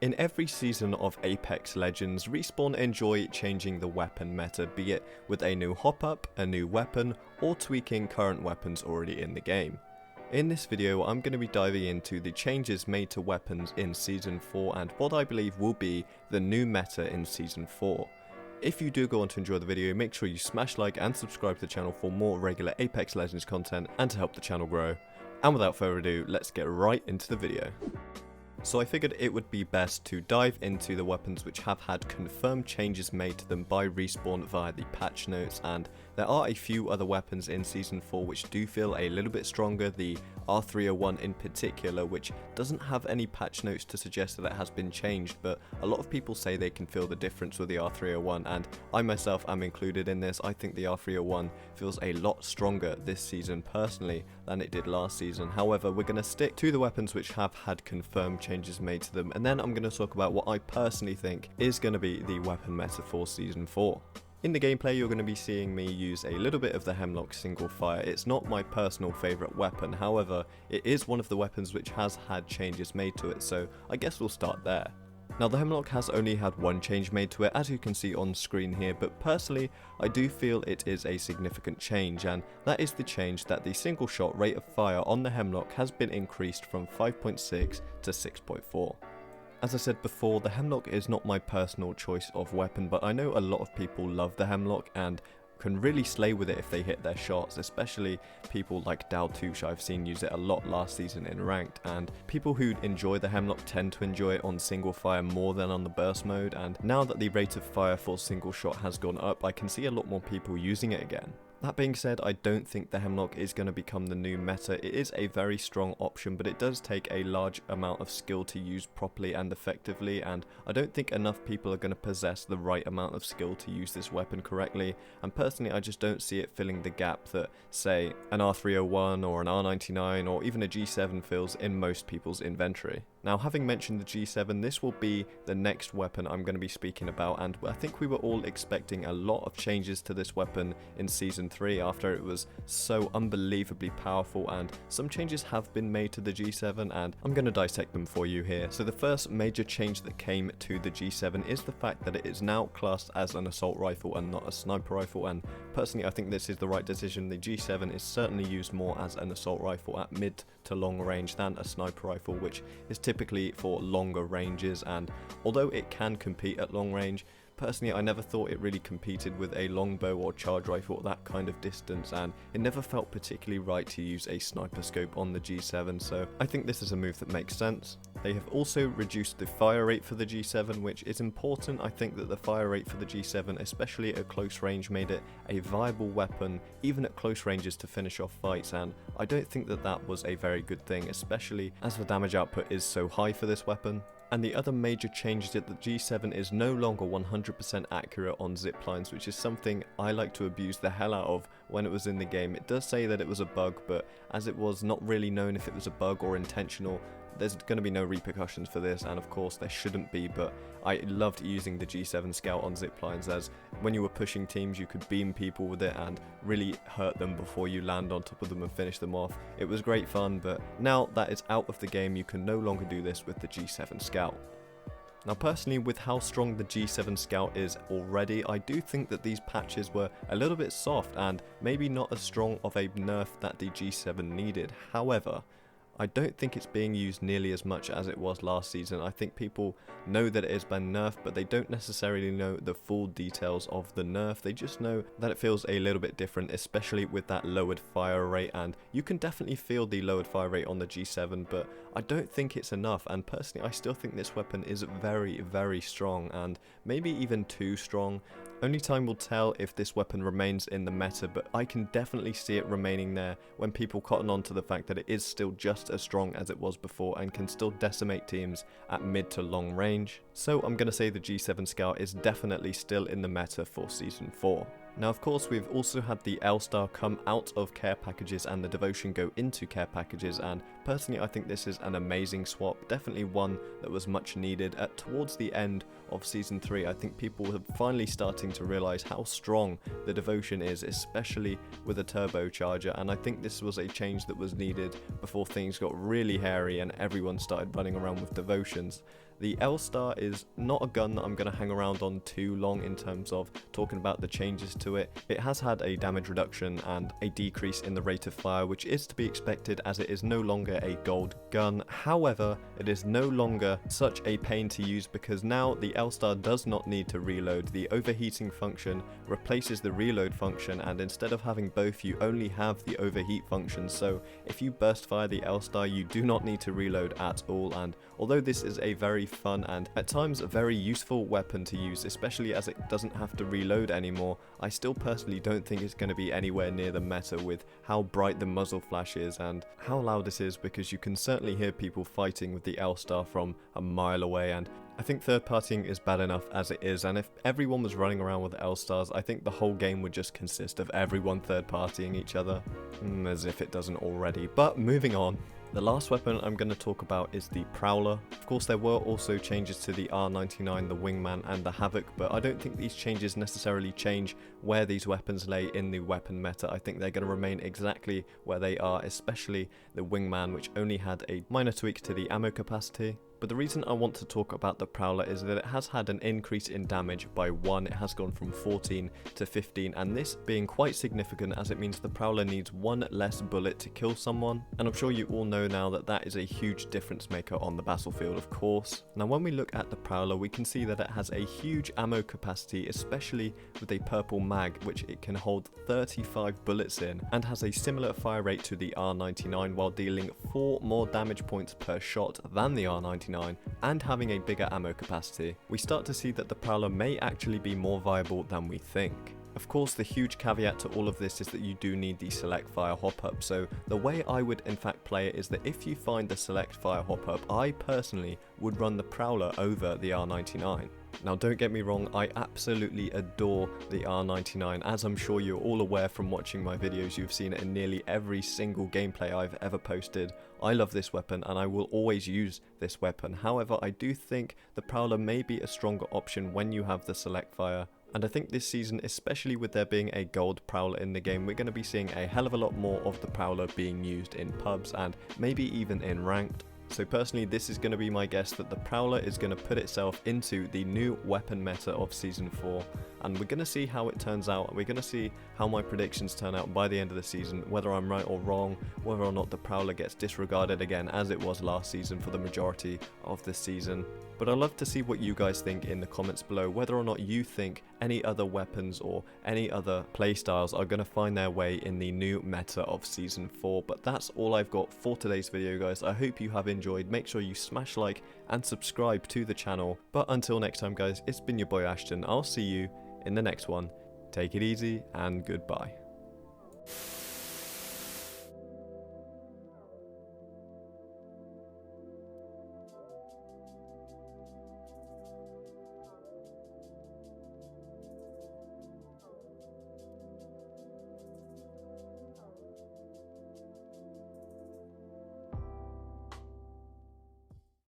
In every season of Apex Legends, Respawn enjoy changing the weapon meta, be it with a new hop-up, a new weapon, or tweaking current weapons already in the game. In this video, I'm going to be diving into the changes made to weapons in Season 4 and what I believe will be the new meta in Season 4. If you do go on to enjoy the video, make sure you smash like and subscribe to the channel for more regular Apex Legends content and to help the channel grow. And without further ado, let's get right into the video. So I figured it would be best to dive into the weapons which have had confirmed changes made to them by Respawn via the patch notes, and there are a few other weapons in Season 4 which do feel a little bit stronger, the R301 in particular, which doesn't have any patch notes to suggest that it has been changed, but a lot of people say they can feel the difference with the R301, and I myself am included in this. I think the R301 feels a lot stronger this season personally than it did last season. However, we're going to stick to the weapons which have had confirmed changes made to them, and then I'm going to talk about what I personally think is going to be the weapon meta for Season 4. In the gameplay, you're going to be seeing me use a little bit of the Hemlock single fire. It's not my personal favourite weapon, however, it is one of the weapons which has had changes made to it, so I guess we'll start there. Now, the Hemlock has only had one change made to it, as you can see on screen here, but personally, I do feel it is a significant change, and that is the change that the single shot rate of fire on the Hemlock has been increased from 5.6 to 6.4. As I said before, the Hemlock is not my personal choice of weapon, but I know a lot of people love the Hemlock and can really slay with it if they hit their shots, especially people like Daltouche. I've seen use it a lot last season in ranked, and people who enjoy the Hemlock tend to enjoy it on single fire more than on the burst mode, and now that the rate of fire for single shot has gone up, I can see a lot more people using it again. That being said, I don't think the Hemlock is going to become the new meta. It is a very strong option, but it does take a large amount of skill to use properly and effectively, and I don't think enough people are going to possess the right amount of skill to use this weapon correctly, and personally I just don't see it filling the gap that, say, an R301 or an R99 or even a G7 fills in most people's inventory. Now, having mentioned the G7, this will be the next weapon I'm going to be speaking about, and I think we were all expecting a lot of changes to this weapon in Season 3 after it was so unbelievably powerful, and some changes have been made to the G7 and I'm going to dissect them for you here. So the first major change that came to the G7 is the fact that it is now classed as an assault rifle and not a sniper rifle, and personally I think this is the right decision. The G7 is certainly used more as an assault rifle at mid to long range than a sniper rifle, which is typically for longer ranges, and although it can compete at long range, personally I never thought it really competed with a longbow or charge rifle at that kind of distance, and it never felt particularly right to use a sniper scope on the G7, so I think this is a move that makes sense. They have also reduced the fire rate for the G7, which is important. I think that the fire rate for the G7, especially at close range, made it a viable weapon even at close ranges to finish off fights, and I don't think that that was a very good thing, especially as the damage output is so high for this weapon. And the other major change is that the G7 is no longer 100% accurate on ziplines, which is something I like to abuse the hell out of when it was in the game. It does say that it was a bug, but as it was not really known if it was a bug or intentional, there's going to be no repercussions for this, and of course there shouldn't be, but I loved using the G7 Scout on ziplines, as when you were pushing teams you could beam people with it and really hurt them before you land on top of them and finish them off. It was great fun, but now that it's out of the game you can no longer do this with the G7 Scout. Now personally, with how strong the G7 Scout is already, I do think that these patches were a little bit soft and maybe not as strong of a nerf that the G7 needed. However, I don't think it's being used nearly as much as it was last season. I think people know that it has been nerfed, but they don't necessarily know the full details of the nerf. They just know that it feels a little bit different, especially with that lowered fire rate, and you can definitely feel the lowered fire rate on the G7, but I don't think it's enough, and personally I still think this weapon is very, very strong, and maybe even too strong. Only time will tell if this weapon remains in the meta, but I can definitely see it remaining there when people cotton on to the fact that it is still just as strong as it was before and can still decimate teams at mid to long range. So I'm going to say the G7 Scout is definitely still in the meta for Season 4. Now of course we've also had the LStar come out of care packages and the Devotion go into care packages, and Personally, I think this is an amazing swap, definitely one that was much needed. Towards the end of Season 3, I think people are finally starting to realise how strong the Devotion is, especially with a turbocharger, and I think this was a change that was needed before things got really hairy and everyone started running around with Devotions. The LStar is not a gun that I'm going to hang around on too long in terms of talking about the changes to it. It has had a damage reduction and a decrease in the rate of fire, which is to be expected as it is no longer a gold gun. However, it is no longer such a pain to use because now the LStar does not need to reload. The overheating function replaces the reload function, and instead of having both, you only have the overheat function. So if you burst fire the LStar, you do not need to reload at all. And although this is a very fun and at times a very useful weapon to use, especially as it doesn't have to reload anymore, I still personally don't think it's going to be anywhere near the meta with how bright the muzzle flash is and how loud it is, because you can certainly hear people fighting with the LStar from a mile away. And I think third partying is bad enough as it is, and if everyone was running around with LStars, I think the whole game would just consist of everyone third partying each other, as if it doesn't already. But moving on. The last weapon I'm going to talk about is the Prowler. Of course, there were also changes to the R99, the Wingman, and the Havoc, but I don't think these changes necessarily change where these weapons lay in the weapon meta. I think they're going to remain exactly where they are, especially the Wingman, which only had a minor tweak to the ammo capacity. But the reason I want to talk about the Prowler is that it has had an increase in damage by 1, it has gone from 14 to 15, and this being quite significant as it means the Prowler needs 1 less bullet to kill someone, and I'm sure you all know now that that is a huge difference maker on the battlefield, of course. Now when we look at the Prowler, we can see that it has a huge ammo capacity, especially with a purple mag, which it can hold 35 bullets in, and has a similar fire rate to the R99 while dealing 4 more damage points per shot than the R99. And having a bigger ammo capacity, we start to see that the Prowler may actually be more viable than we think. Of course, the huge caveat to all of this is that you do need the select fire hop up, so the way I would in fact play it is that if you find the select fire hop up, I personally would run the Prowler over the R99. Now don't get me wrong, I absolutely adore the R99, as I'm sure you're all aware from watching my videos. You've seen it in nearly every single gameplay I've ever posted. I love this weapon and I will always use this weapon. However, I do think the Prowler may be a stronger option when you have the select fire. And I think this season, especially with there being a gold Prowler in the game, we're going to be seeing a hell of a lot more of the Prowler being used in pubs and maybe even in ranked. So personally, this is going to be my guess that the Prowler is going to put itself into the new weapon meta of Season 4, and we're going to see how it turns out. We're going to see how my predictions turn out by the end of the season, whether I'm right or wrong, whether or not the Prowler gets disregarded again as it was last season for the majority of this season. But I'd love to see what you guys think in the comments below, whether or not you think any other weapons or any other playstyles are going to find their way in the new meta of Season 4. But that's all I've got for today's video, guys. I hope you have enjoyed. Make sure you smash like and subscribe to the channel. But until next time, guys, it's been your boy Ashton. I'll see you in the next one. Take it easy and goodbye.